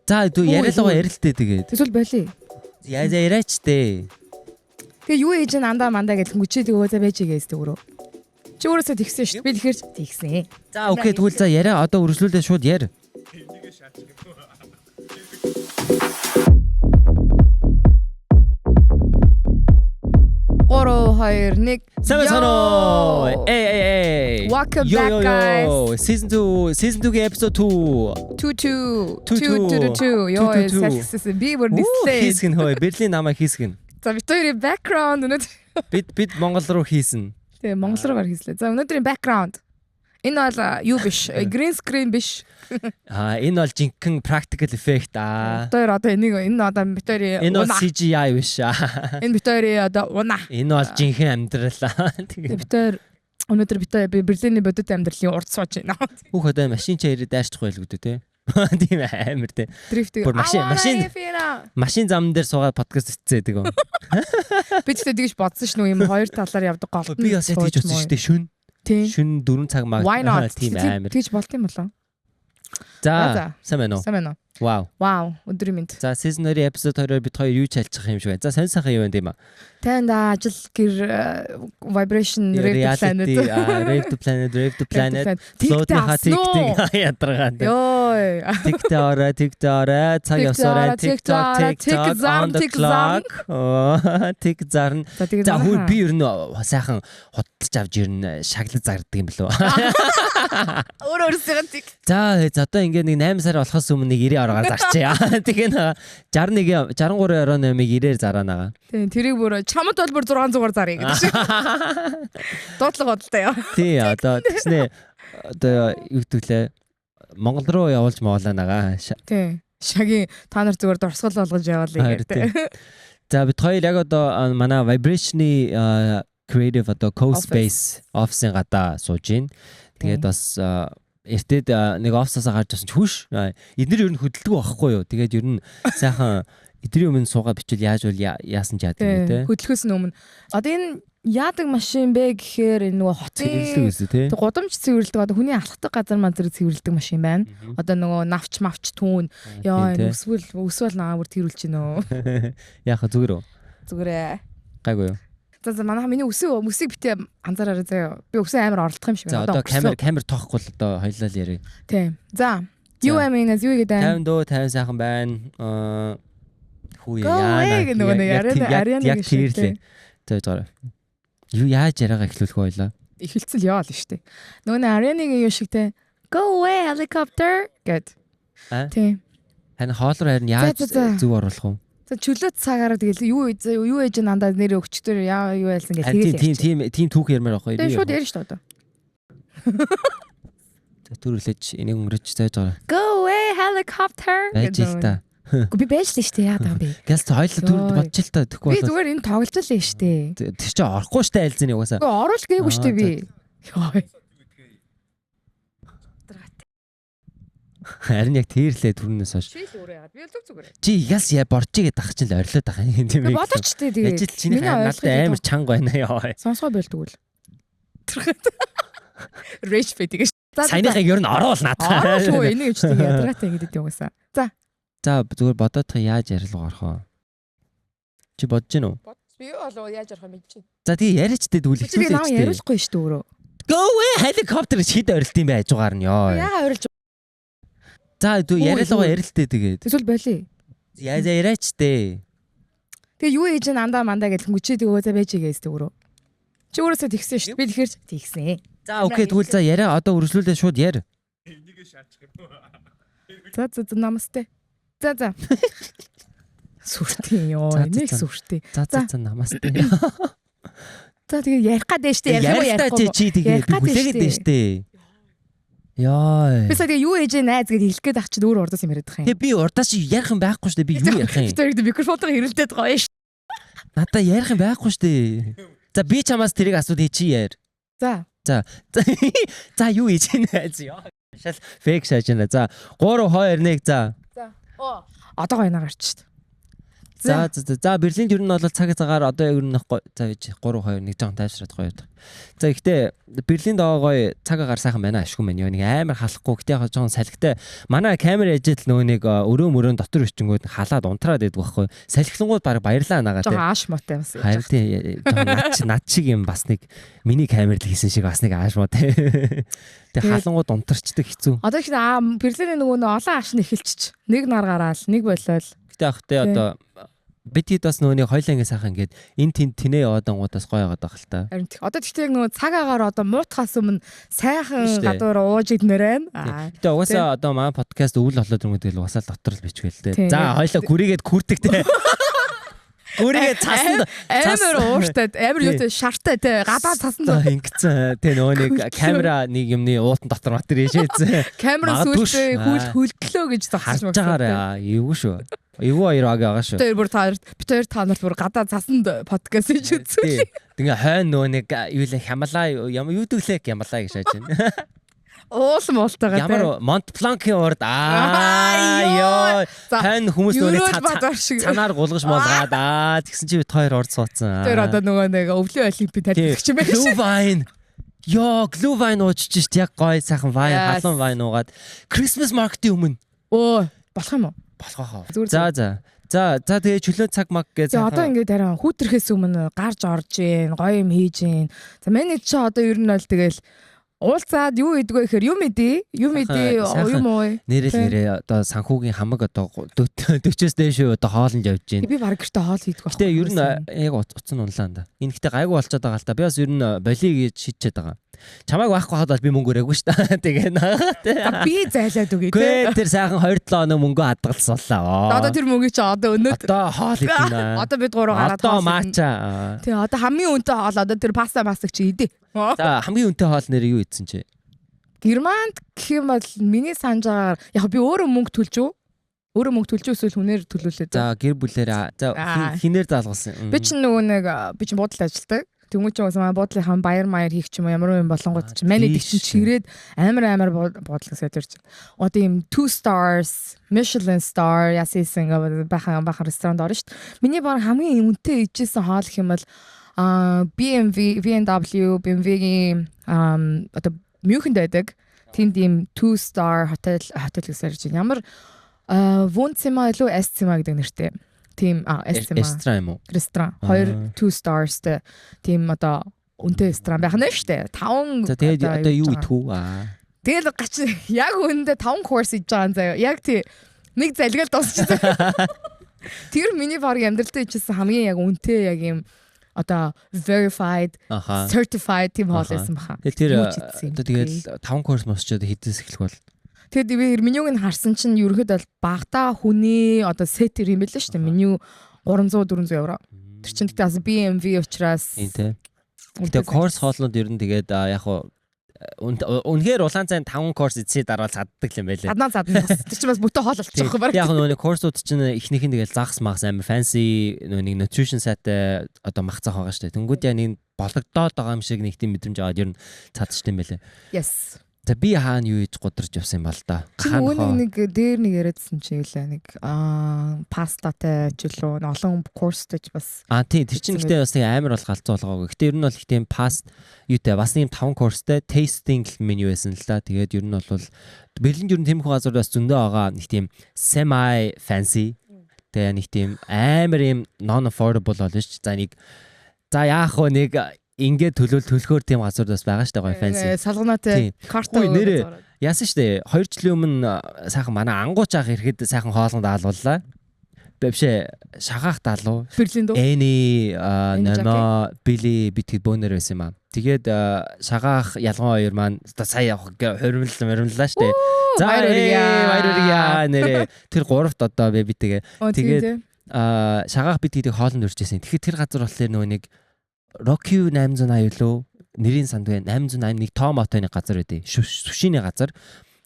За дүү яриалгаа ярилтээ тэгээд. Эсвэл болий. Яа яриач дээ. Тэгээ юу ээж нь андаа мандаа гэж хүчээ тэгээ за байж гээс тэгөрөө. Чи өөрөөсөө тэгсэн шүү дээ. Би тэгэхээр тэгсэн. За окей тэгвэл за яриа одоо үргэлжлүүлээ шууд яар. Гoro 2 1 Самсано. Эй. Welcome back guys. Season 2-гийн episode 2. 2 ёо саксс би бүр нислээ. Хийсгэн хөөе. Берлин намайг хийсгэн. За битүүрийн background өнөөдөр Бид Монгол руу хийсэн. Тэгээ Монгол руугаар хийслээ. За өнөөдрийн background. Энэ бол юу биш, green screen биш. Энэ бол жинхэнэ practical effect Битүүр одоо энэ одоо битүүрийн Энэ бол CGI биш энэ битүүрийн одоо унаа. Энэ бол жинхэнэ амьдрал. Тэгээ битүүр өнөөдөр битүүр Берлиний бодит амьдралын урд сууж байна. Хүүхдээ машин ч ирээд дайрчих байлгүй дээ. Тийм амар тий. Дрифтийг машин зам дээр суугаад подкаст хийцээ гэдэг. Би ч тэгж бодсон ш нь юм хоёр талаар явдаг голт. Би бас тэгж бодсон шүү дээ шүн. Шүн 4 цаг маа тийм амар. Тэгж болт юм болоо. За сайн байна уу? Сайн байна уу? Вау, өдрийн мэнд. За season 2 episode 2-оор бид хоёр юу чалчих юм шиг байна. За сонь сайхан юу байна тийм аа. Танда ажил гэр vibration rave to planet TikTok ядаргаанд. Йой. TikTok цаг явсараа TikTok on the clock. Tik зарна. За хүү би ер нь сайхан худалдаж авч ирнэ шаглал зардаг юм болов. Өөрөөсөө тик. За одоо ингээд нэг 8 сар болохоос өмнө нэг 90 ороор зарчаа. Тэгээ нэг 63.8-ыг 90-ээр зараа нагаа. Тийм тэрийг бүр чамд бол бүр 600-аар заръя гэдэг шиг. Дуудлага бодолтой яа. Тий одоо тэгснэ одоо юу гэдгэлээ Монгол руу явуулж моолаа нагаа. Тий. Шагийн та нар зүгээр дурсгал болгож яваалаа гэдэг. За бид хоёр яг одоо манай vibration-ы creative одоо co-space office-ын гадаа сууж байна. Тэгээд бас эртээд нэг офсоосоо гарч ирсэн ч хүш. Эднэр ер нь хөдөлдөг байхгүй юу. Тэгээд ер нь сайхан эдний өмнө суугаад бичвэл яаж бол яасан ч яадаг юм те. Хөдөлгөөс өмнө. Одоо энэ яадаг машин бэ гэхээр энэ нөгөө хотын гудамж цэвэрлдэг одоо хүний алхдаг газар мазар цэвэрлдэг машин байна. Одоо нөгөө навч мавч түүн ёо өсвөл наа бүр тэрүүлж гинөө. Яаха зүгээр үү? Зүгээрээ. Гайгүй юу? За манай миний өсөг битээ анзаараарай заяа. Би өсөө амар оролдох юм шиг байна. Одоо камер тоохгүй л одоо хоёлаа л ярив. Тийм. За. Юу юм инээс юу гэдэг? 50 дөө 50 сайхан байна. Хүү яа. Яг тийрлээ. За. Юу яаж яриагаа эхлүүлэх байлаа? Эхэлцэл яал нь штэ. Нөгөө Ariana-гийн юу шигтэй Go away helicopter гэд. Тийм. Хань хоолор харин яаж зүг оруулах вэ? За чөлөө цагаараа тэгэл юу ээж нандаа нэрээ өгчдөр яа юу ялсан гэж тэгээд тийм түүх ярмаар байхгүй. Тэгээд шууд ярина шүү дээ одоо. За төрүүлж энийг өнгөрөж зааж байгаа. Go away helicopter гэдэг. Би байжлаа шүү дээ яа даа би. Гэлс хоёлаа төрөд бодчих л та тэгэхгүй бол. Би зүгээр энэ тоглож л шүү дээ. Тэр чинь орохгүй шүү дээ альзын угаасаа. Оруулж гээгүй шүү дээ би. Йой. Харин яг тийрлээ түрнээс хойш. Чи л өөрөө яагаад би л зүгээр. Чи яс борчигээ дах чинь л орилоод байгаа юм тийм ээ. Болооч тээ тэгээ. Ажил чиний надад амар чанга байна яа. Сонсгоо байлдаг үл. Rage fit гэж. Саяныхыг ер нь оруул надад. Шүү энийг ч тэгээ ядрагатай ингэдэд яваасаа. За. За зүгээр бодоодох яаж ярилцлага орох вэ? Чи бодож гин үү? Би болоо яаж ярих юм бэ? За тэгээ яриач дээ дүүл ихлүүлээ. Би намайг яриулахгүй шүү дээ өөрөө. Go away helicopter хэд орилт юм бэ хажуугаар нь ёо. Яа орилж. За дүү яриалгаа ярилтээ тэгээд. Эсвэл болий. Яа яриач дээ. Тэгээ юу ээж нь андаа мандаа гэж хүчээ тэгээ за байж гээс дээ өөрөө. Чи өөрөөсөө тэгсэн шүү дээ. Би тэгэхээр тэгсэн. За окей тэгвэл за яриа одоо үргэлжлүүлээ шууд яар. Энийг шаарчих юм. За намасте. За. Сүртэй ёо. Энийг сүртэй. За намасте. За тэгээ ярих гадээ штэ ярих уу ярихгүй. Чи тэгээ хүлээгээд дээ штэ. Яа. Би сая юу ээж найз гэж хэлэх гээд ах чи өөр урдаас юм яриад байгаа юм. Тэгээ би урдаас ярих юм байхгүй штэ би юу ярих юм. Би микрофонтойгоо хэрэлдээд байгаа юм ш. Надаа ярих юм байхгүй штэ. За би чамаас тэрийг асуудаг чи яар. За юу ээж найз яа. Шал фейк шааж байна. За 3 2 1 за. Одоогоо яна гарч штэ. За Берлинд ер нь бол цаг цагаар одоо ер нь за 3 2 1 жоон тайвшраад гоё. За ихтэй Берлинд гоё цаг агаар сайхан байна ашгүй мэн. Нэг амар халахгүй гэтээ яг жоон салхитай. Манай камер ээжэл нөгөө нэг өрөө дотор өчнгүүд халаад унтраад байдаг байхгүй. Салхилангууд баг баярлаа нагаа тий. Жоон ааш мотой бас. Харин тий над шиг юм бас нэг миний камер л хийсэн шиг бас нэг ааш моо тий. Тэг халангууд унтарчдаг хэцүү. Одоо их Берлиний нөгөө олон ааш нь эхэлчих. Нэг нар гараал, нэг болол. Гэтэ ахтай одоо бид хэд бас нөгөө хоёлаа ингэ сайхан ингээд энэ тэнээ яваад ангуудаас гоё яваад байгаа л та. Харин одоо тэгтээ нөгөө цаг агаар одоо муутахаас өмнө сайхан гадуур ууж идмээр байна. Гэтэ угаасаа одоо манай подкаст өвөл болоод ирмэдэл угаасаа дотор л бичгээл те. За хоёлаа гүрийгээд күрдэг те. Гүрийгээд цаасан амар ууртай амар юу шартай те гадаа цаасан ингэсэн те нөгөө нэг камера нэг юмны уутан дотор матер ийшээсэн. Камера сүлдээ хөлтлөө гэж зогсож байгаараа эвгүй шүү. Эвгүй хоёр байгаа шүү. Тэр та нарт бүр гадаа цасанд подкаст хийж үзсэн. Тэгээ хойно нөгөө нэг юу л хямлаа юу дэглээ хямлаа гэж шааж байна. Уулам уултайгаа ямар Монт Планкийн урд ёо хан хүмүүс нөгөө цанаар гулгаш болгоод тэгсэн чи бид хоёр урд суудсан. Тэр одоо нөгөө нэг өвлийн олимпиад талбарч юм байна. Glühwein. Ёо Glühwein уучиж шít яг гоё сайхан вайн халуун вайн уугаад Christmas market-ийн өмнө. Оо болох юм уу? Болох аа. За тэгээ чөлөө цаг маг гэж сайхан. Одоо ингээд хараа хүүтрхээс өмнө гарч орж гин гоё юм хийж гин. За менеж чи одоо ер нь бол тэгэл уулзаад юу идэгвэ гэхээр юм уу нэрээ одоо санхүүгийн хамаг одоо 40-с дээш одоо хоолнд явж гин. Би баг гэртээ хоол хийдэг байна. Гэтэ ер нь яг утсан унлаа да. Энэ гэтээ гайгүй болчиход байгаа л та. Би бас ер нь болий гэж шийдчихэд байгаа. Чамайг байхгүй хадвал би мөнгө өрөөгүй шүү дээ. Тэгээ наа. Би зайлаад үгүй те. Тэр сайхан 2-7 хоног мөнгө хадгалсуулаа. Одоо тэр мөнгө чи одоо өнөөдөр одоо хоол идэнэ. Одоо бид гурав гараад одоо маача. Тий одоо хамгийн үнэтэй хоол одоо тэр паста чи идэ. За хамгийн үнэтэй хоол нэр юу идсэн чи? Германд гэх юм бол миний санджаар яг би өөрөө мөнгө төлж үү? Өөрөө мөнгө төлж эсвэл хүнээр төлүүлээ. За гэр бүлээр за хинээр заалгасан. Би ч нөгөө нэг би ч буудалд ажилладаг. Тэнгүүч бас манай буудлынхаа баяр маяр хийх ч юм уу ямар юм болонгууд ч менеж чинь чирээд амар буудлаас ядэрч. Одоо ийм 2 stars, Michelin star яссэн бахан ресторанд орно шүү дээ. Миний баг хамгийн үнэтэй ижсэн хоол гэх юм бол BMW-гийн одоо Мюнхенд байдаг. Тэнд ийм 2 star хотел гэсээр чинь ямар Wohnzimmer илүү Esszimmer гэдэг нэртэй. Тим ресторан 2 stars тим одоо үнэтэй ресторан байх нь шүү дээ. 5 за тэгээд одоо юу идэх үү? Тэгэл гач яг үүндээ 5 course хийж байгаа юм заяа. Яг тий нэг залгиал дуусчихсан. Тэр миний баг амьдралтаа ичсэн хамгийн яг үнэтэй яг юм одоо verified certified тим хоол байсан баха. Тэгээд 5 course мосчод хэдээс эхлэх бол тэгэд би менюг нь харсан чинь ерөөд бол багтаа хүний одоо сет юм байл шүү дээ. Меню 300-400 евро. Тэр чинь тэгтээ бас BMW учраас тэгээ course хоолнууд ер нь тэгээд яг үнэхээр улаан цайн 5 course эцсийн дараа цаддаг юм байлээ. Заднаа тэр чинь бас бүтэн хоол болчих واخ баг. Яг нөгөө course-ууд чинь ихнийх нь тэгэл загас магас амар fancy нэг nutrition сайтай одоо мах цах байгаа шүү дээ. Тэнгүүд яг нэг бологдоод байгаа юм шиг нэг тийм мэдрэмж аваад ер нь цадчтай юм байлээ. Yes. За би хаана юу иж гударч явсан юм бол та. Нэг дээр нэг яриадсан чи үлээ нэг пастатай жилөө олон курстэй бас. Тийм тэр чинь гэтээ бас амар бол галзуу болгоогүй. Гэтээ ер нь бол их тийм паст юутай бас нэг 5 курстэй tasting menu байсан л да. Тэгээд ер нь бол Берлинд ер нь тиймэрхүү газар бас зөндөө байгаа нэг тийм semi fancy. Тэгээ нэг тийм амар юм non affordable болно ш. За яах вэ нэг ингээд төлөхөөр тийм газар бас байгаа шүү дээ гоё фэнси. Салганаатай карта нэрээ яасан шүү дээ 2 жилийн өмнө сайхан манай ангууч ах ирэхэд сайхан хоолгонд даалууллаа. Бэвшээ шагаах даалуу. Берлинд үү? Эни нама били битгий бонер байсан юм аа. Тэгээд шагаах ялган хоёр маань сая хуримллаа шүү дээ. За баярыя нэрээ тэр гуравт одоо битгээ. Тэгээд шагаах битгийг хоолнд өрчээсэн. Тэгэхээр тэр газар болохоор нөгөө нэг Rocky 880 лөө нэрийн санд вэ 880 нэг том отойны газар байдیں۔ Сүшиний газар.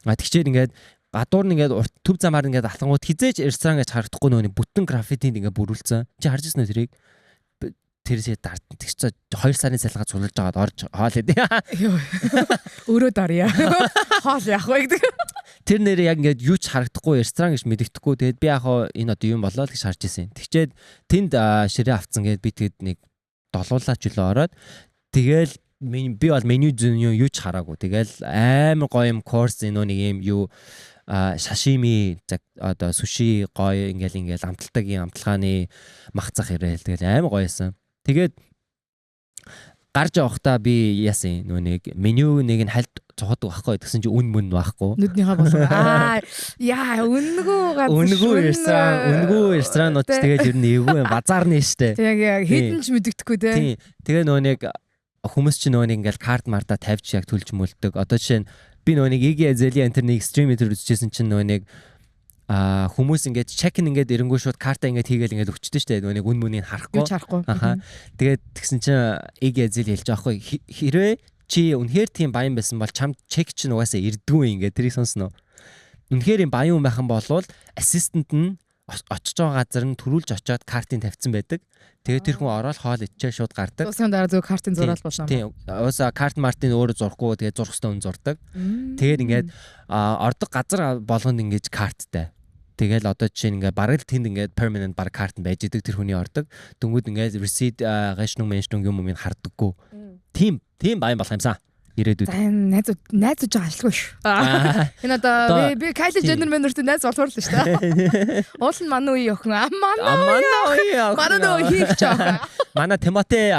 Тэгчээр ингээд гадуур нь ингээд төв замаар ингээд алхангууд хизээж ресторан гэж харагдахгүй нөөний бүтэн граффитинд ингээд бүрүүлсэн. Чи харж ирсэн үү тэрийг? Тэрсээ дард. Тэгч 2 сарын салгаа цулж жагаад орж хоол идэ. Өөрөө дарья. Хоол яах вэ гэдэг. тэр нэр яг ингээд юу ч харагдахгүй ресторан гэж мэддэхгүй. Тэгээд би яг энэ одоо юм болоо л гэж харж ирсэн. Тэгчээд тэнд ширээ авцсан гээд би тэгэд нэг долуулаач үлээ ороод тэгэл би бол меню юу ч хараагүй. Тэгэл амар гоё юм course нэг юм юу сашими одоо суши гоё ингээл амталтагийн амталгааны махцах ирээл тэгэл амар гоёсэн. Тэгээд гарч явахдаа би яасан нэг меню нэг нь хальт цоходог байхгүй гэсэн чи үн мөн байхгүй. Нүднийхээ болов. Үнэгүй ресторанууд тэгэл ер нь эвгүй базаарны штэ. Яг хідэн ч мэддэхгүй те. Тэгээ нэг хүмүүс чинь нэг ингээл карт марта тавьж яг төлж мөлдөг. Одоо жишээ нь би нэг Iggy Azalea интернет экстрим метр үзчихсэн чинь нэг хүмүүс ингээд чекин ингээд эрэнгүү шууд карта ингээд хийгээл ингээд өчтөн штэ нэг үн мөнийг харахгүй. Тэгээд тэгсэн чинь Iggy Azalea хэлж байгаа хгүй хэрвээ чи үнэхээр тийм баян байсан бол чам чек чинь угаасаа ирдгүй ингээд тэрийг сонсноо. Үнэхээр юм баян хүн байх юм бол ассистент нь очиж байгаа газар нь төрүүлж очиод картыг тавьсан байдаг. Тэгээд тэр хүн ороод хоол ичээ шууд гардаг. Уусаа дараа зөв картын зураал болно. Тийм. Уусаа карт мартын өөрөө зурхгүй тэгээд зурх хэвээр зурдаг. Тэгээд ингээд ордог газар болгонд ингэж карттай. Тэгэл одоо жишээ ингээд бараг л тэнд ингээд permanent баг карт нь байж идэг тэр хүний ордог. Дөнгөд ингээд receipt гашнуг меншнуг юм минь харддаггүй. Тийм баян болох юмсан. Ирээдүйд. Найзууж байгаа ажилгүй шүү. Энэ одоо би Kylie Jenner мэнэртэй найз болвол л шүү дээ. Уул нь манай үе охин. Манай үе хийх жаа. Манай Тимоте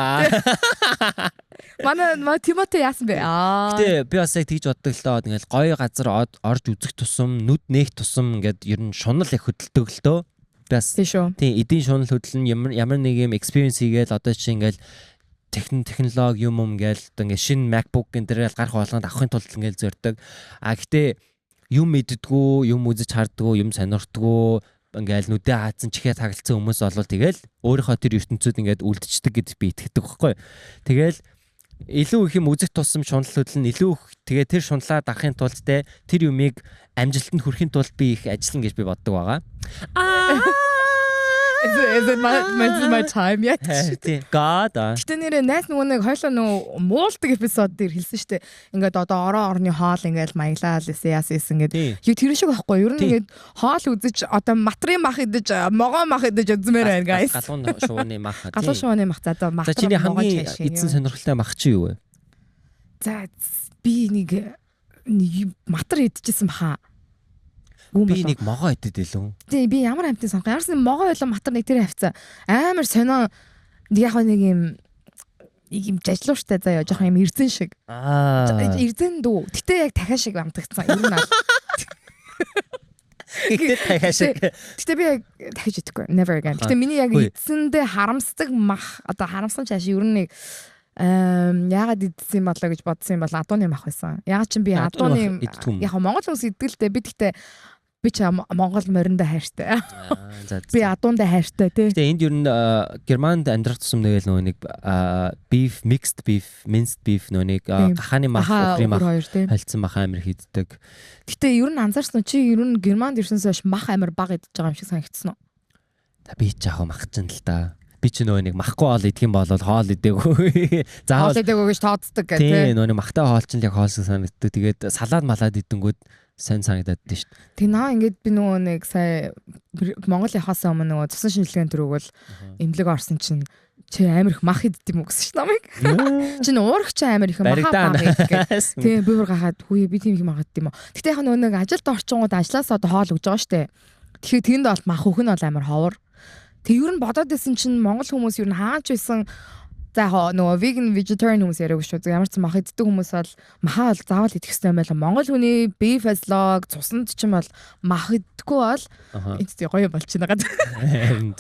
Манай Тимоте яасан бэ? Гэтэ би бас яг тэгж боддог л доо. Ингээл гоё газар орж үзэх тусам, нүд нээх тусам ингээд ер нь шунал их хөдөлдөг л дөө. Би бас тийм эдийн шунал хөдөлн ямар нэг юм experience хийгээл одоо чи ингээл технологи юм ингээл ингээ шинэ MacBook гэнтерэл гарах болгонд авахын тулд ингээл зорддог. Гэтээ юм мэддгүү, юм үзэж харддгүү, юм сонирхдгүү ингээл нүдэ хаацсан чихээ тагалцсан хүмүүс болвол тэгэл өөрийнхөө тэр ертөнцид ингээд үлдчихдэг гэдээ би итгэдэг байхгүй. Тэгэл илүү их юм үзэх тусам шунал хөдлөн илүү их тэгээ тэр шуналаа дарахын тулд тэр юмыг амжилтанд хүрэхин тулд би их ажиллана гэж би боддог байгаа. Is it my time yet? God. Гэтэ нэрээ найс нөгөө нэг хойлоо нөгөө муулдаг эпизод дээр хэлсэн штэ. Ингээд одоо орон орны хоол ингээд маяглал яасан ингээд. Юу тэр шиг байхгүй. Ер нь ингээд хоол үзэж одоо матрын мах идэж, могоо мах идэж үзмээр байна guys. Галуун шувууны мах. Галуун шувууны мах. За одоо мах. За чиний хамгийн эзэн сонирхолтой мах чи юу вэ? За би нэг матар идчихсэн баха. Би нэг могоо идэд илүү. Тий би ямар амтны сонх. Ямарсан могоо болон матар нэг тэр хавцаа. Амар сонио яг нэг юм жажлуу штэ заяа жоохон юм эрдэн шиг. Эрдэн дүү. Гэтэ яг дахиа шиг амтгцсан. Ер нь аль. Гэтэ дахиа шиг. Гэтэ би яг дахиж идэхгүй. Never again. Гэтэ миний яг эцэндээ харамсдаг мах одоо харамсан чааш ер нь нэг яагаад идсэн болоо гэж бодсон юм бол адууны мах байсан. Яагаад ч би адууны яг Монгол хүмүүс идэлтэй би гэхдээ би ч Монгол мориндоо хайртай. Би адуундаа хайртай тий. Гэтэ энд ер нь Германд амьдрах тусам нэг нэг beef mixed beef minced beef нэг гахааны мах өхрийн мах холцсон мах амир хийддэг. Гэтэ ер нь анзаарсан чи ер нь Германд ирсэнээс хойш мах амир бага идэж байгаа юм шиг санагдсан уу? Би ч яг мах ч л та. Би ч нэг махгүй хоол идэх юм бол хоол идээгүй. Хоол идээгүй гэж тооцдог гэх тий. Нэг махтай хоол ч яг хоол шиг санагддаг. Тэгээд салаад малаад идэнгүүд сайн санагдаад дээ шүү дээ. Тэг наа ингээд би нөгөө нэг сая Монгол яхаас өмнө нөгөө цусан шинжилгээний төрөг бол эмнэлэг орсон чинь чи амар их мах иддэг юм уу гэсэн чинь намайг. Чи уурах чи амар их мах баг иддэг. Тийм би бүр гахаад хүү би тийм их мах иддэг юм уу. Гэтэ яг нөгөө нэг ажилд орчингууд ажлаасаа одоо хоол өгж байгаа шүү дээ. Тэгэхээр тэнд бол мах өөх нь бол амар ховор. Тэг ер нь бодоод исэн чинь Монгол хүмүүс ер нь хаач байсан за нөгөө vegan vegetarian хүмүүс яриаг шүү. Ямар ч мах иддэг хүмүүс бол махаа бол заавал идэх хэрэгтэй юм байла. Монгол хүний beef as log цусанд ч юм бол мах иддэггүй бол эцэг гоё болчихно гад.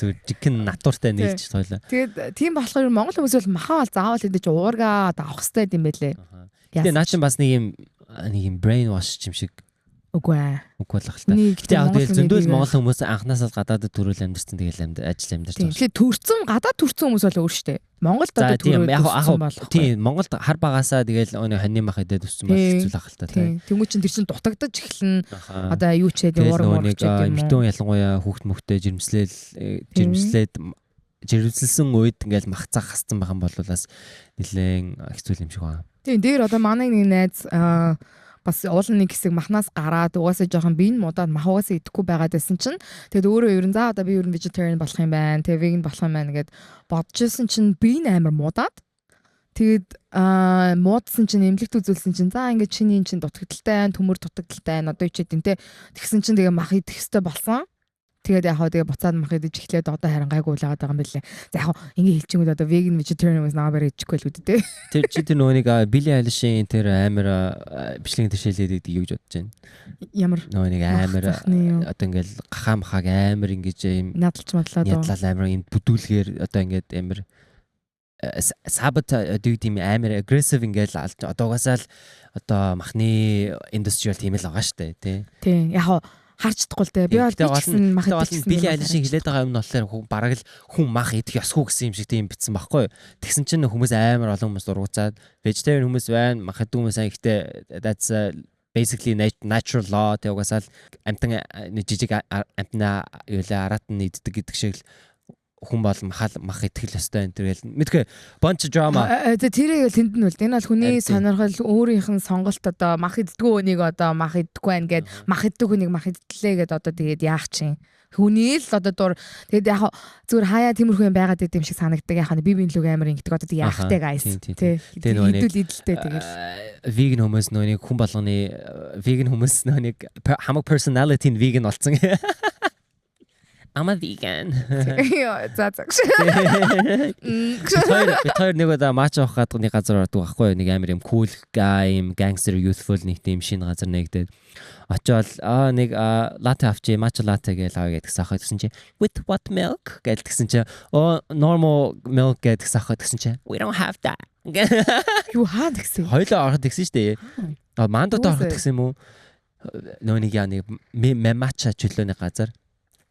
Зүг chicken натуртай нийлж тойлоо. Тэгээд тийм болохоор Монгол хүмүүс бол махаа бол заавал идэж уургаа авах хэрэгтэй юм байлээ. Тэгээ наа чинь бас нэг юм brain wash юм шиг үгүй болох л та. Гэтэ яг тэгэл зөндөл Монгол хүмүүс анханасаа гадаадд төрүүл амьдсан тэгэл ажил амьдарч байгаа. Тэгэхээр төрцөн гадаад төрцөн хүмүүс бол өөр штэ. Монголд одоо төрөөд төрсөн болох. Тийм Монголд хар багасаа тэгэл ханьны мах идээд өссөн бол хэцүү л ах л та. Тэнгүү чин тэр чин дутагдаж эхэлнэ. Одоо юу ч гэдэг уурмаар ч гэдэг юм. Мэтэн ялангуяа хүүхд мөхтэй жирэмслээд жирэмслсэн үед ингээл мах цах хассан байх юм бол бас нэлээд хэцүү юм шиг байна. Тийм дээр одоо манай нэг найз бас уул нэг хэсэг махнаас гараад угаасаа жоохон биеийн муудаад мах угаасаа идэхгүй байгаад байсан чинь тэгээд өөрөө ер нь за одоо би ер нь vegetarian болох юм байна. Тэгээд vegan болох юм байна гэд бодчихсон чинь бие нь амар муудаад тэгээд муудсан чинь эмнэлэгт үзүүлсэн чинь за ингээд чиний юм чинь дутагдaltaй байна, төмөр дутагдaltaй байна. Одоо ичээд энэ тэгсэн чинь тэгээ мах идэх хэвээр болсон. Тэгээд яг хаа тэгээ буцаад мах идэж эхлээд одоо харин гайгүй л байгаа юм билээ. За яг ингээ хэлчихвэл одоо vegan vegetarian was not very идэхгүй л үүдээ тэ. Тэр чи тэр нөгөө Billie Eilish-ийн тэр амар бичлэгийн төшөөлөд идэг гэж бодож байна. Ямар нөгөө амар одоо ингээл гахаамхаг амар ингэж юм ядалж мадлаад ядлал амар энэ бүдүүлгээр одоо ингээд амар сабот дүүтим амар aggressive ингээл одоо угаасаа л одоо махны индастри бол тийм л байгаа штэ тий. Тий яг харцдаггүй л дээ. Би бол бичсэн мах идчихсэн. Billie Eilish-ийн хэлээд байгаа юм нь болохоор бараг л хүн мах идэх ёсгүй гэсэн юм шиг тийм битсэн байхгүй. Тэгсэн чинь хүмүүс амар олон хүмүүс ургуцаад vegetarian хүмүүс байна, мах идэх хүмүүс аа ихтэй that's basically natural law тэг угаасаа л амтан жижиг амтна юу лээ араат нь иддэг гэдэг шиг л хүн бол мах итгэл өстой энэ тэргээл мэдгүй bunch drama тэрийг л тэнд нь үл энэ бол хүний сонирхол өөрийнх нь сонголт одоо мах иддэггүй хүнийг одоо мах иддэггүй байна гэд мах иддэг хүнийг мах идтлээ гэд одоо тэгээд яах чинь хүний л одоо дур тэгээд яг зүгээр хаяа тиймэрхүү юм байгаад идэм шиг санагддаг яг нь би биенлүүг амар ингэдэг одоо тэгээд яахтай guys тий идэл идэлтэй тэгээд vegan хүмүүс нэг хүн болгоны vegan хүмүүс нэг хамаг personality нь vegan болсон I'm a vegan. Яа, за. Тэр нэг удаа матч авах гэдэг нэг газар ордог байхгүй нэг амар юм cool guy, юм gangster youthful нэг тийм шинэ газар нэгдээд очоод нэг latte авчи, matcha latte гэж аваад гэсэн чинь with what milk гэсэн чинь normal milk гэсэн чинь we don't have that. Юу хаа гэсэн. Хойлоо ороход гэсэн шүү дээ. Мандад ороход гэсэн юм уу? Нөө нэг яа нэг matcha чөлөөний газар.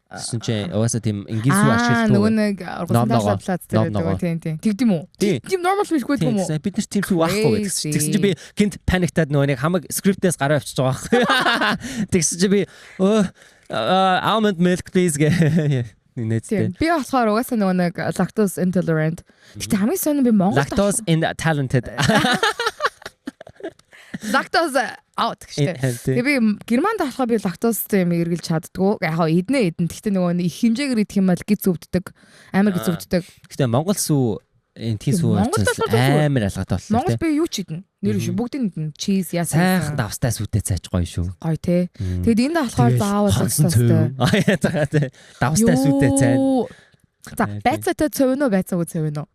Гэсэн чинь угаасаа тийм ингийн сүү ашиглдаг. Нөгөө нэг ургасан плац дээр байдаг тийм. Тэгдэм үү? Тийм normal биш гэдэг юм уу? Бид нар тийм сүү байхгүй гэсэн. Тэгсэн чинь би гинт паниктаад нөгөө нэг хамаг скриптээс гараа авчиж байгаа байхгүй. Тэгсэн чинь би almond milk please гэ. Нэттэй. Би болохоор угаасаа нөгөө нэг lactose intolerant. Гэтэ хамгийн сонир би Монгол lactose talented. Lactose out гэжтэй. Тэгээ би Германд болохоор би лактозтой юм эргэлж чаддгүй. Яг эднэ. Гэхдээ нөгөө их хэмжээгээр идэх юм бол гиз өвддөг. Амар гиз өвддөг. Гэхдээ Монгол сүү энэ тийм сүү амар алгаатай болсон. Монгол би юу ч идэнэ. Нэр шүү бүгдийг идэнэ. Cheese яасан. Сайхан давстай сүтээ цаач гоё шүү. Гоё те. Тэгээд энд болохоор заавал лактозтой. Давстай сүтээ цай. За байцаатай цовно уу байцаагүй цовно уу?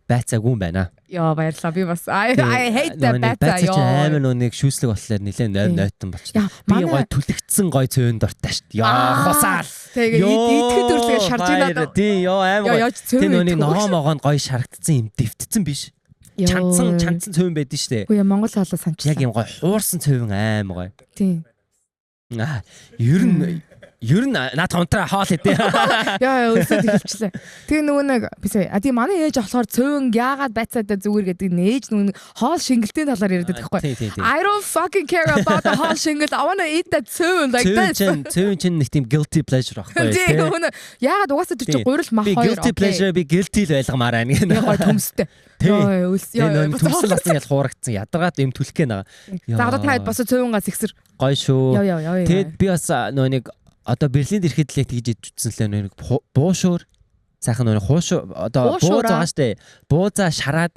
Байцаагүй юм байна. Яа баярлалаа би бас I hate that байцаа яа. Амар нэг шүүслэг болохоор нэлээд нойтон болчихсон. Би гоё түлэгдсэн гоё цөөн дортой шүү дээ. Яа хусаал. Тэгээ идэхэд өрлөг шарж байна. Тий яа амар. Тий нүний ноомогоон гоё шарагдсан юм дэвтцэн биш. Чанцсан цөөн байдэн шүү дээ. Үгүй Монгол хоолой санчлаа. Яг юм гоё хуурсан цөөн амар гоё. Тий. Ер нь наад хонтраа хоол хэдэ. Яа өсөд хэлчихлээ. Тэгээ нөгөө нэг бисээ. А тий манай ээж болохоор цөөн яагаад байцаатай зүгээр гэдэг нээж нөгөө хоол шингэлтийн талаар яриад байдаг байхгүй. I don't fucking care about the хоол шингэл. I want to eat that цөөн like that. Цөөн чинь нэг тийм guilty pleasure байхгүй. Тий нөгөө яагаад угаасаа тэр чинь гурил мах хоёр. Guilty pleasure би guilty л байлгамаар байна гэнэ. Гоё төмстэй. Яа төмсөл бас ингээл хуурагдсан ядаргаад юм түлхэх гэнэ. Загдаад таад бас цөөнгаас ихсэр. Гоё шүү. Яа. Тэгэд би бас нөгөө нэг одоо Берлинд ирэхэд л тэгж идчихсэн л нэг буушуур сайхан нэг хуушуу одоо бууз байгаа штэ буузаа шараад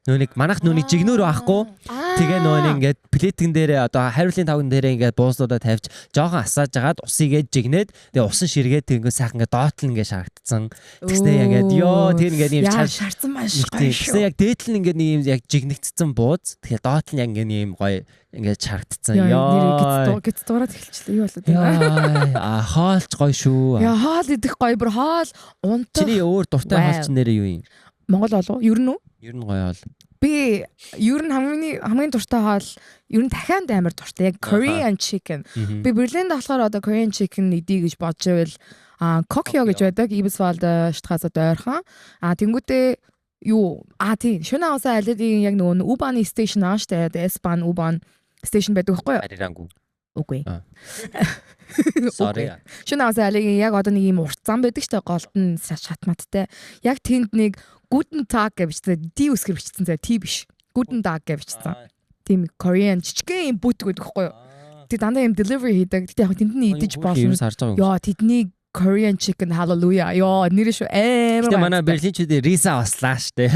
нэг манах нүуний жигнөр байхгүй тэгээ нэг ингээд плетэн дээрээ одоо хариулын тавган дээрээ ингээд буузнуудаа тавьж жоохон асааж агаад усыгээ жигнээд тэгээ усан ширгээд тэгээ сайхан ингээд доотлон ингээд шарагдсан тэгснэ ингээд ёо тэр ингээд юм шарцсан маш гоё шүү тэгснэ яг дээдл нь ингээд нэг юм яг жигнэгдсэн бууз тэгээ доотлон яг ингээд юм гоё ингээд шарагдсан ёо гэц дуурайд эхэлчихлээ юу болоод яа хоолч гоё шүү яа хоол идэх гоё бүр хоол унтах чиний өөр дуртай хоолч нэрээ юу юм Монгол болов ер нь үү ер нь гоё бол би ер нь хамгийн дуртай хоол ер нь дахианд амар дуртай яг Korean chicken би Берлинд болохоор одоо Korean chicken идий гэж бодож байвал Kokyo гэж байдаг Ibswald Straße ойрхон тэнгүүтээ юу тий шөнө авсаа алидийн яг нөгөө U-Bahn station аа штэ S-Bahn U-Bahn station байдаг байхгүй юу Арирангу үгүй sorry шөнө авсаа алидийн яг одоо нэг юм урт зам байдаг штэ голтон шатматтай яг тэнд нэг Guten Tag гэж бичсэн D үсгэр бичсэн зэ T биш Guten Tag гэж бичсэн тийм Korean жижигхэн юм бүүтг байдаг байхгүй юу. Тэг дандаа юм delivery хийдэг. Гэтэ яг тэндний идэж болно. Яа тэдний Korean chicken hallelujah. Яа нэр шүү амар. Гэтэ манай берлинчүүдийн Риса баслаа штэ.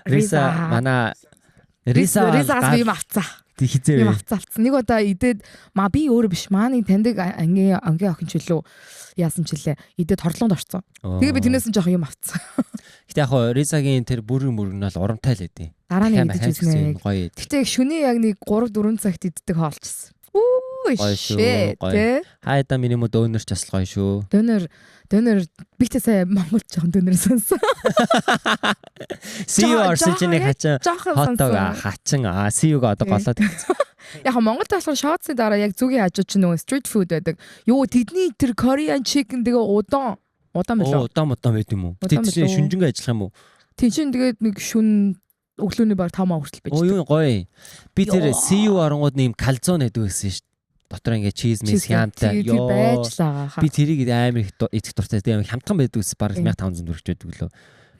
Риса манай Рисаас би авцаа. Хизээ. Авцаалцсан. Нэг удаа идээд би өөрөө биш маань таньдаг ангийн охин ч үлээ яасан ч лээ. Идээд хорлоонд орцсон. Тэгээ би тэрнээс нь жоох юм авцсан. Гэтэ яг Рисагийн тэр бүрэн нь бол урамтай л байдیں۔ Дараа нь идэж үзнэ. Гоё. Гэтэ шөнийн яг нэг 3-4 цагт иддэг хоолчсон. Shit. Хайда миний мод дөнөр ч бас гоё шүү. Дөнөр битээ сая Монгол жоохон дөнөр сонсон. See you орсон чинь нэг хотдог хачин see you-г одоо голоод. Яг Монгол болохоор шоуцны дараа яг зүгийн хажууд чинь нөгөө street food байдаг. Юу тэдний тэр Korean chicken тэгээ удаан мөлөө. Удаан байд юм уу? Тэд чинь шүнжэнгээ ажиллах юм уу? Тэг чинь тэгээд нэг шүн өглөөний баг 5 хүртэл байж. Юу гоё. Би тэр see you оронгууд нэм калзон гэдэг байсан шүү. Дотор ингээ чиз мис хямтай ёо байжлаа. Би тэрийг амар их идэх дуртай. Тэгээ хямдхан байдаг ус бараг 1500 төгрөг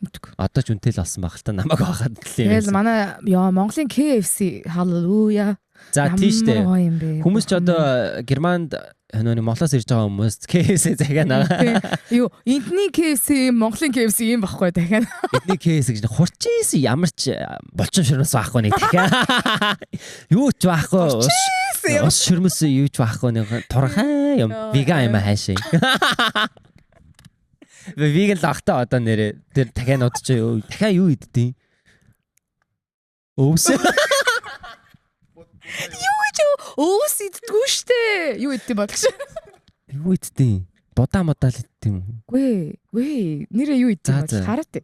өгдөг лөө. Одоо ч үнэтэй л болсон баг л та намайг байхад л юм. Тэгэл манай Монголын KFC hallelujah. За тийштэй. Хүмүүс ч одоо Германд Монголоос ирж байгаа хүмүүс KFC захиа нагаа. Юу эндний KFC Монголын KFC юм баггүй дахиад. Эдний KFC гэж хурцээс ямар ч булчин ширмэс байхгүй нэг дахиа. Юу ч байхгүй. Ус ширмэс юу ч байхгүй нэг турхай юм. Веган юм хаашаа. Веган лагтаа одоо нэрээ тэр дахиа нодч дахиа юу идтий? Өвс. Өөс иддгүү штэ. Юу идтий бодогш. Юу идтий? Будаа модал идтий юм. Гүй. Нэрээ юу идтий бодож хараад.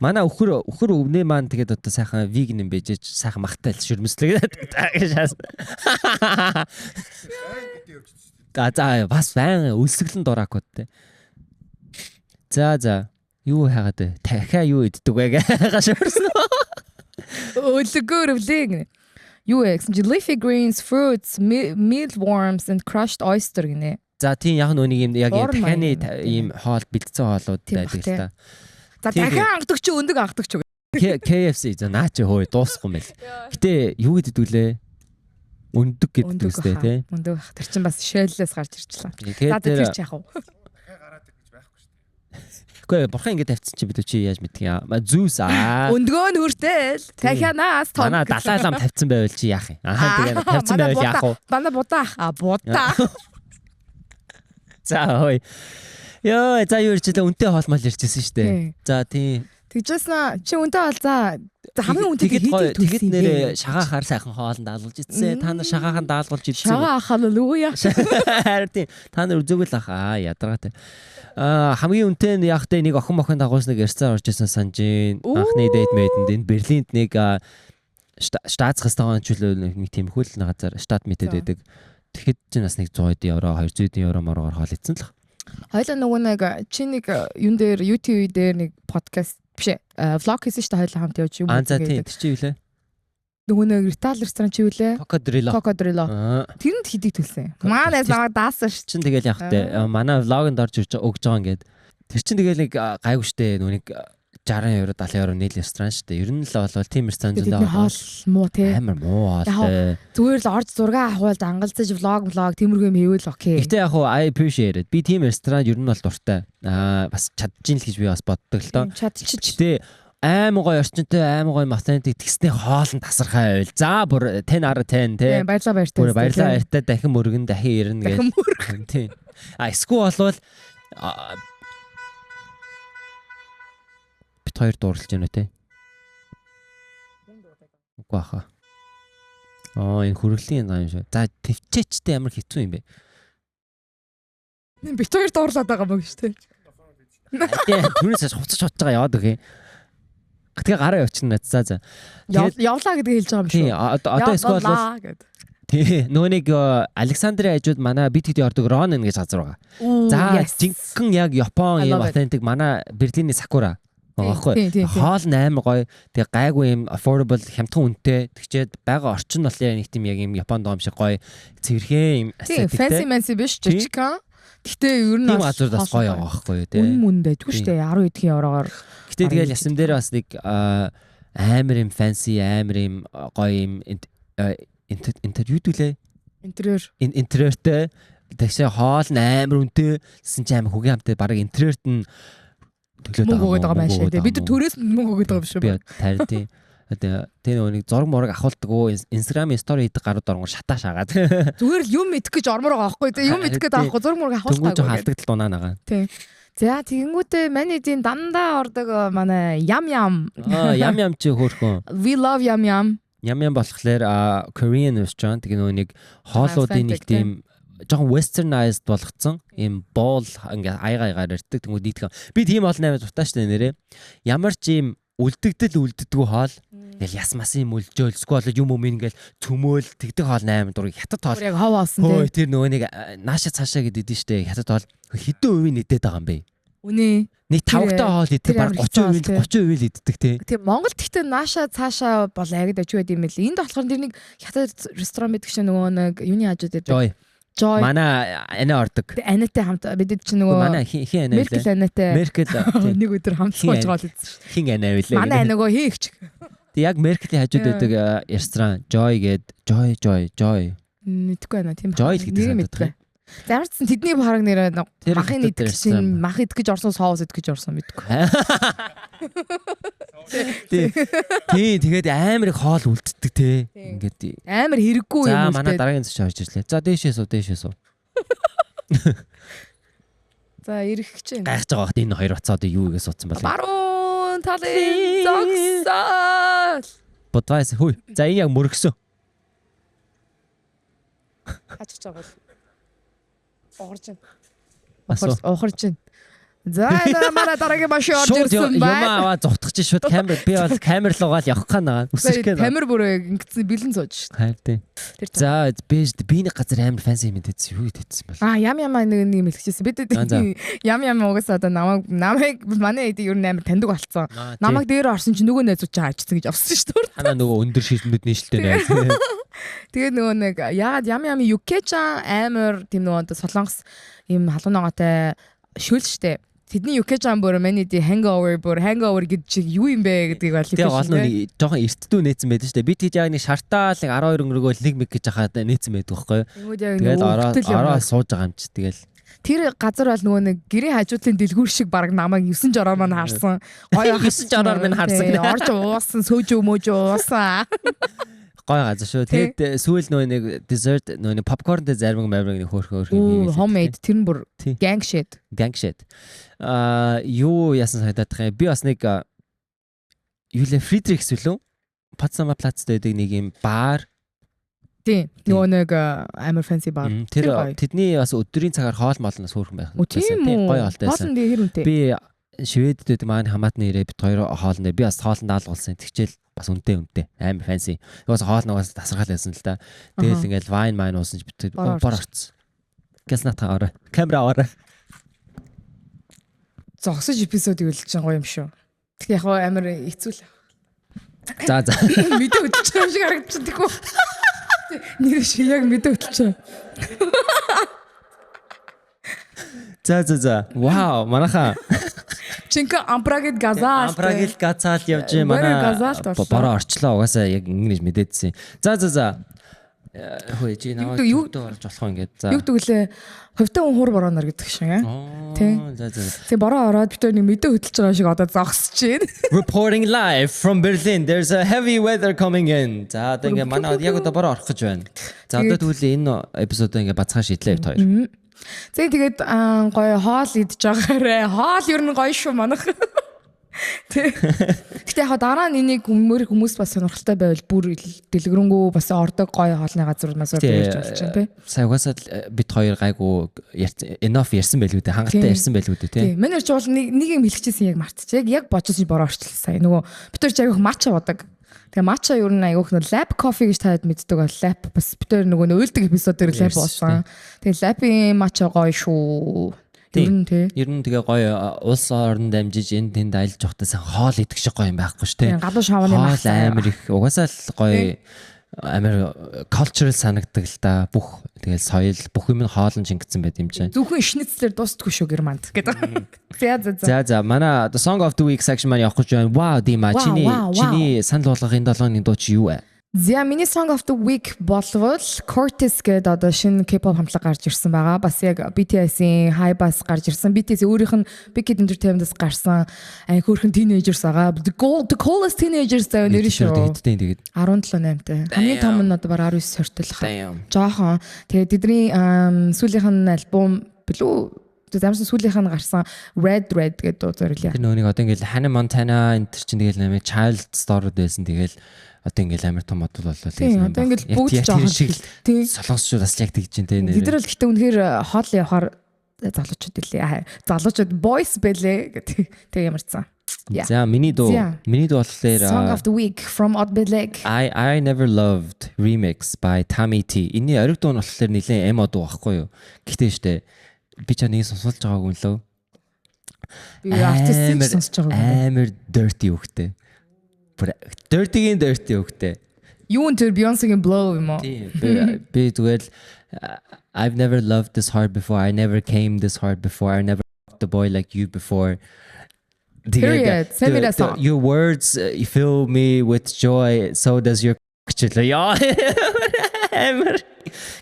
Манай өхөр өвнөө маань тэгээд одоо сайхан веган юм байж сайхан махтай л шүрмэслэгээд гэж. За бас байн өлсгөлэн дураагүй те. За юу хаагаад вэ? Дахиа юу иддэг вэ гэж шуурсан. Өлгөөр өвлээ. Юу гэсэн чи leafy greens, fruits, mealworms and crushed oyster гинэ. За тийм яг нүг юм яг дахианы ийм хоол бэлдсэн хоолууд байдаг л та. За дахиан ангадаг чи өндөг ангадаг ч. KFC за наа чи хөөе дуусахгүй мэл. Гэтэ юу гэдэг вүлээ? Өндөг гэдэг үстэй тий. Өндөг тэр чин бас шэйллээс гарч ирчлээ. За тэр чи яах вэ? Гэхдээ бурхан ингэ тавьчихсан чи бид чи яаж мэдэх юм. Зүүс өндгөө нь хүртэл дахианаас том. Манай далаалам тавьсан байвал чи яах юм. Тэгээ тавьсан байвал яах вэ? Манай будаа. За хөөе. Йоо за юу ирчихлээ үнтэй хоол мал ирчихсэн шүү дээ. За тийм. Тэгжсэн чи үнтэй хоол за хамгийн үнэтэй тэгэд нэрээ шагаахаар сайхан хоолнд даалгуулж идсэн. Та нар шагааханд даалгуулж идсэн. Шагаахаа л үгүй яа. Харин та нар үзээгэл ах ядаргаатай. Хамгийн үнэтэй нь яг тэ нэг охин дагуус нэг ярьцаар орж исэн санжийн анхны дэйт мэйдэнд энэ Берлинд нэг штатсхастагаан чөлөө нэг тийм хөл газар штат мэтэд байдаг. Тэгэхэд чи бас нэг 100 евро 200 евро моргоор хоол идсэн л. Хоёлаа нөгөө нэг чи нэг юун дээр YouTube дээр нэг подкаст биш влог хийсэн шүү дээ хоёлаа хамт явж юм. За тийм тэр чи юу лээ? Нөгөө нэг Итали ресторан чи юу лээ? Cocodrillo. Тэрэнд хийдэг төлсөн. Маанаас намайг даасан ш. Чин тэгэл явах те. Манай влогонд орж өгж байгаа ингээд. Тэр чин тэгэл нэг гайгүй штэ. Нөгөө нэг 60 евро 70 евро нийл ресторан штэ. Ер нь л бол тийм ресторан зүйл байгаа. Хоол муу те. Амар муу хоол. Зүгээр л орж зураг авахд ангалзаж влог тиймэрхүү юм хийвэл окей. Гэтэ яг I appreciate it. Би тийм ресторан ер нь бол дуртай. Бас чадчихин л гэж би бас боддог л доо. Чадчих. Аймаг гоё орчинтой аймаг гоё математик тэгснээ хоолн тасархай байл. За бүр 10 out of 10 тий. Баярлаа баяртай. Бүр баярлаа баяртай дахин мөргөн дахин ирнэ гэж. Дахин мөргөн тий. Эсвэл болвол бит хоёр дуурлаж байна тий. Үгүй хаа. Энэ хөргөлийн юм шүү. За төвчээчтэй ямар хэцүү юм бэ? Бит хоёр дуурлаад байгаа мөн шүү тий. Түүнээс хуцаж бодож байгаа яваад өгье. Тэгээ гараа явчихна за. Явлаа гэдэг хэлж байгаа юм шүү. Одоо эсвэл тий нөгөө нэг Александрийн хажууд манай бид хэд ордог Ронен гэж газар байгаа. За жинхэнэ яг Япон юм authentic манай Берлиний Сакура. Баггүй. Хоол 8 гоё. Тэгээ гайгүй юм affordable хямдхан үнэтэй. Тэгчээд байгаа орчин бол нэг тийм яг юм Японд байгаа юм шиг гоё. Цэвэрхэн юм aesthetic. Fancy биш жижигхан. Гэтэ ер нь газар бас гоё байгаа байхгүй тий. Үн дэдгүй штэ 10 эдгийн евроогоор. Гэтэ тэгэл ясам дээр бас нэг амар юм fancy амар юм гоё юм интервьюдүүлээ. Интерьертэй. Тэгшээ хоол амар үнэтэй гэсэн чи амар хөгийн хамтай бараг интерьерт нь төлөөд байгаа юм шиг. Бид төрөөс мөнгө өгöd байгаа юм шүү. Би таардیں۔ Тэр нэг зураг мураг авахулдаг уу Instagram story хийдэг гарууд орнгор шатаа шаагаад. Зүгээр л юм мэдэх гэж ормоор байгаа байхгүй тийм юм мэдэх гэж авахгүй зураг мураг авахулдаг. Түнгүй халдаг л дунаа нагаа. Тийм. За тэгэнгүүтээ манай эдийн дандаа ордог манай ям ям чи хөөрхөн. We love ям. Ям болохоор Korean restaurant тэгээ нэг хоолуудын нэг тийм жоохон westernized болгоцсон ийм боол ингээ аягаар ирдэг тэнгууд нийтгэн би тийм олон амар дутаа штэ нэрээ ямар ч ийм үлддэггүй хоол ингээл ясмас юм үлжөөл эсвэл юм ингээл цөмөөл тэгдэг хоол 8 дурыг хятад хоол яг хав оосон тий тэр нөгөө нэг нааша цаашаа гэдэг штэ хятад хоол хэдэн хувийн нэдэд байгаа юм бэ үнэ нэг 5 таа хоол идэх баг 30% л иддэг тий тийм Монгол гэхдээ нааша цаашаа бол ягд ажиг байд юм л энд болохоор тэр нэг хятад ресторан байдаг чинь нөгөө нэг юуны хажууд байдаг Joy. Манай анаа ордог. Анатай хамт бид чинь нөгөө манай хин анаа вэ? Анатай. Меркел нэг өдөр хамт сууж байгаа л үзсэн. Хин анаа вэ? Манай нөгөө хийгч. Тэг яг Меркелийн хажууд байдаг ресторан Joy гээд Joy. Мэдгүй байна тийм. Joy гэдэг санагдах. Замарчсан тэдний бараг нэрээ махын идэх чинь мах идэх гэж орсон соус идэх гэж орсон мэдгүй. Тэгээд амар их хоол үлддэг те. Ингээд амар хэрэггүй юм уу. За манай дараагийн зөв орж ирлээ. За дээшээ суу. За ирэх гэж байна. Гайхаж байгаа хат энэ хоёр бацаа одоо юу игээ суудсан бол. Баруун талын зогсоол. Бодвайс хүй. За энэ яг мөргсөн. Хачиж байгаа бол. Охорч. За манай дараагийн машин орж ирсэн байна. Юм аваа зовтгоч шууд камер би бол камер руугаа л явах гэнаа. Үсэж гэнэ. Камер бүрээ ингэсэн бэлэн сууж шүү дээ. За би нэг газар амар фэнси юм дээдсэн юу дээдсэн бол. Ям нэг мэлгэжсэн. Бид ям угаасаа одоо намайг манай эд ер нь амар таньдаг болцсон. Намайг дээр орсон чинь нөгөө найзууд чаа авчихсан гэж авсан шүү дээ. Ханаа нөгөө өндөр шилмэдний шилтэй найз. Тэгээд нөгөө нэг ягаад ям юкечан амар тийм нөгөө солонгос юм халуун ногоотой шүл штэ. Тэдний юкечан бүр миний hangover гэж чи юу юм бэ гэдгийг бол тийм гол нь жоохон эртдүү нээсэн байдаг штэ. Би тийж яг нэг шартаа л 12 өнгөрөөгөө нэг мэг гэж хахад нээсэн байдаг байхгүй. Тэгээд ороо сууж байгаа юм чи тэгэл тэр газар бол нөгөө нэг гэрийн хажуудлын дэлгүүр шиг баг намайг 9 жороор маань харсан. Гоё 9 жороор маань харсан. Орж уусан, сөөж уусан. Гой газар шүү. Тэгээд сүүл нөгөө нэг dessert нөгөө попкорнтэй зармаг нэг хөөрхөн homemade тэр нь бүр gang shit. Юу яасан санагдаад байгаа юм. Би бас нэг Юле Фридрихс үлээ. Потсдам плацд байдаг нэг юм бар. Тийм. Нөгөө нэг амар fancy бар. Тэр тэдний бас өдрийн цагаар хоол молноос хөөрхөн байх. Тийм гоё хоолтайсан. Хоолнд хэр үнэтэй. Би Шведэд маань хамаатны ирээ бид хоёр хоолнд би бас хоолнд даалгуулсан. Тэгчээл бас үнэтэй амар fancy. Уус хоол нугаас тасархал байсан л да. Тэгэл ингээл wine mine уусан ч бит бор орц. Гэснат хаараа. Камера аваараа. Зогсож эпизодыг үлдэж байгаа юм шүү. Тэг яг амар хэцүү л. За. Мэдээ өдөлж байгаа юм шиг харагдчихсан тэггүй. Нэр шиг яг мэдээ өдөлж байгаа. За. Вау, манаха. Чинка ампрагид газаал явж манай бороо орчлоо угаасаа яг ингэж мэдээдсэн. За. Хөөе чи наваа юуд орж болох юм ингээд. За. Юу гэвэл хувьтай хүн хуур бороонор гэдэг шиг аа. Тийм. За. Тийм бороо ороод бид нэг мэдээ хөдөлж байгаа шиг одоо зогсож байна. Reporting live from Berlin. There's a heavy weather coming in. За одоо ингээд манай яг одоо бороо орох гэж байна. За одоо тэгвэл энэ эпизодоо ингээд бацхаа шийдлээ бид хоёр. Тэгээд гоё хоол идж байгаарэ. Хоол ер нь гоё шүү манах. Гэтэ яг дараа нь энийг хүмүүс бас сонирхолтой байвал бүр дэлгэрэнгүй бас ордог гоё хоолны газар нас байж болж байна тий. Сая угаасаа бид хоёр гайгүй enough ярьсан байлгүй дээ. Хангалттай ярьсан байлгүй дээ тий. Манай ч бол нэг юм хэлчихсэн яг мартчих. Яг бодож бороо орчлаа сая. Нөгөө бид хоёр яг матча бодог. Тэгээ матча ер нь аяг их лап кофе гэж таад мэддэг бол лап бас бид хоёр нөгөө нөөлдөг эпизод дээр лап болсон. Тэгээ лапын матча гоё шүү. Ер нь тэгээ гоё улс орнд дамжиж энэ тэнд аялж явахдаа сайн хоол идэх шиг гоё юм байхгүй шүү те. Гадуур шавны мах амар их угаасаа л гоё амар cultural санагдаг л да. Бүх тэгэл соёл бүх юм нь хоолн шингэсэн байт юм чинь. Зөвхөн шницлэр дуустгүй шүү германд гэдэг. За манай the song of the week section маань явах гэж байна. Wow Дима чиний санал болгох энэ 7 өдрийн дуу чи юу вэ? За миний song of the week болвол Cortez гэдэг одоо шинэ K-pop хамтлаг гарч ирсэн байгаа. Бас яг BTS-ийн Hype-аас гарч ирсэн. BTS өөрийнх нь Big Hit Entertainment-аас гарсан хөөрхөн teenagers байгаа. The coolest teenagers заяа нэр шүү. Хэдтэй тэгээд 17-8-тай. Хамгийн том нь одоо баг 19 сортол. Жохон. Тэгээд тэдний сүүлийнх нь альбом блүү замсан сүүлийнх нь гарсан Red гэдэг дуу зориулъя. Тэр нөөник одоо ингээл Hannah Montana энэ төр чинь тэгэл нэмээ Child Star байсан. Тэгэл одоо ингээл амар том модул боллоо. Тийм одоо ингээл бүгд жоохон шиг солонгосчууд бас яг тэгж дээ нэр. Тэд нар л гэтээ үнэхээр хоол явахаар залуучууд илээ. Залуучууд boys бэлээ гэдэг тэг ямарсан. За миний дуу болохоор Song of the Week from Oddbelek. I Never Loved Remix by Tommy T. Энийн ориг дуу нь болохоор нэлээд эмо дуу байхгүй юу. Гэхдээ штэ би ч нэг сонсолж байгаагүй лөө. Би артистик сонсож байгаагүй. Амар dirty үхтэй. Dirty-гийн dirty үхтэй. Юу нэр Beyoncé-гийн Blow юм уу? Би зүгээр I've never loved this hard before. I never came this hard before. I never loved a boy like you before. Period. Send me that song. Your words fill me with joy. So does your яа.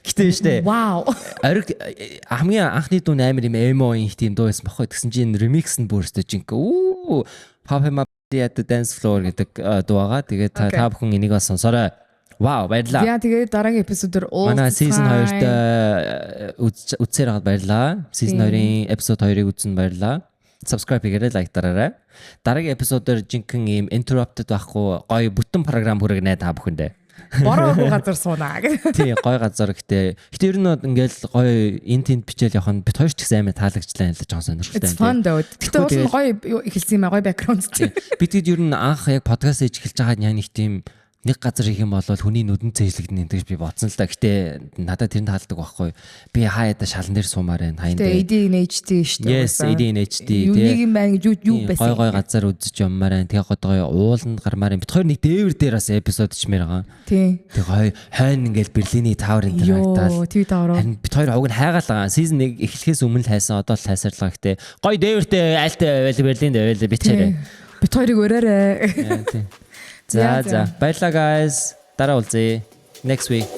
Гэтэ штэ. Wow. Ориг хамгийн анхны дуу амар юм эмо их тийм дуу байсан баггүй. Тэгсэн чинь remix нь бүрстэ жинк. Оо. Pop him up at the dance floor гэдэг дуу байгаа. Тэгээд та бүхэн энийг бас сонсоорой. Вау, баярлалаа. Яа тэгээд дараагийн эпизодоор манай season 2-д үзсээр хаад баярлалаа. Season 2-ын episode 2-ыг үзсэн баярлалаа. Subscribe хийгээрэй, лайк дараарай. Дараагийн эпизодоор жинхэнэ ийм interrupted байхгүй гоё бүтэн програм хүргэнэ та бүхэндээ. Бороо газар суунаа гэх. Тий, гоё газар гэхдээ ер нь ингээл гоё интент бичээл явах нь бит хоёр ч гэсэн амар таалагчлаа хэлж байгаа сонирхолтой. It's fun though. Гэхдээ уус нь гоё эхэлсэн юм аа, гоё background. Бид ер нь анх яг подкаст хийж эхэлж байгаа яг нэг тийм нэг газар их юм бол хүний нүдэн цэжлэгдэн гэж би бодсон л да. Гэтэ надад тэр нь таалдаг байхгүй. Би хаяада шалан дээр суумаар байна. Хаянд. Тэгээ ADHD шүү дээ. Yes, ADHD тий. Нэг юм байна гэж юу байсан. Гой газар үзэж юммаар байна. Тэгээ гоё ууланд гармаар байна. Бид хоёр нэг дээвэр дээр бас эпизод чимээр байгаа. Тий. Тэгээ хойно ингээл Берлиний таврын дээр хайтаал. Тий тавраа. Харин бид хоёр хог нь хайгаал байгаа. Season 1 эхлэхээс өмнө л хайсан. Одоо л хайсарлаа гэхдээ гоё дээвэртэй айлтай байл Берлинд байл бичээрэй. Бид хоёрыг өрөөрэй. За баярлалаа guys. Дараа уулзъя. Next week.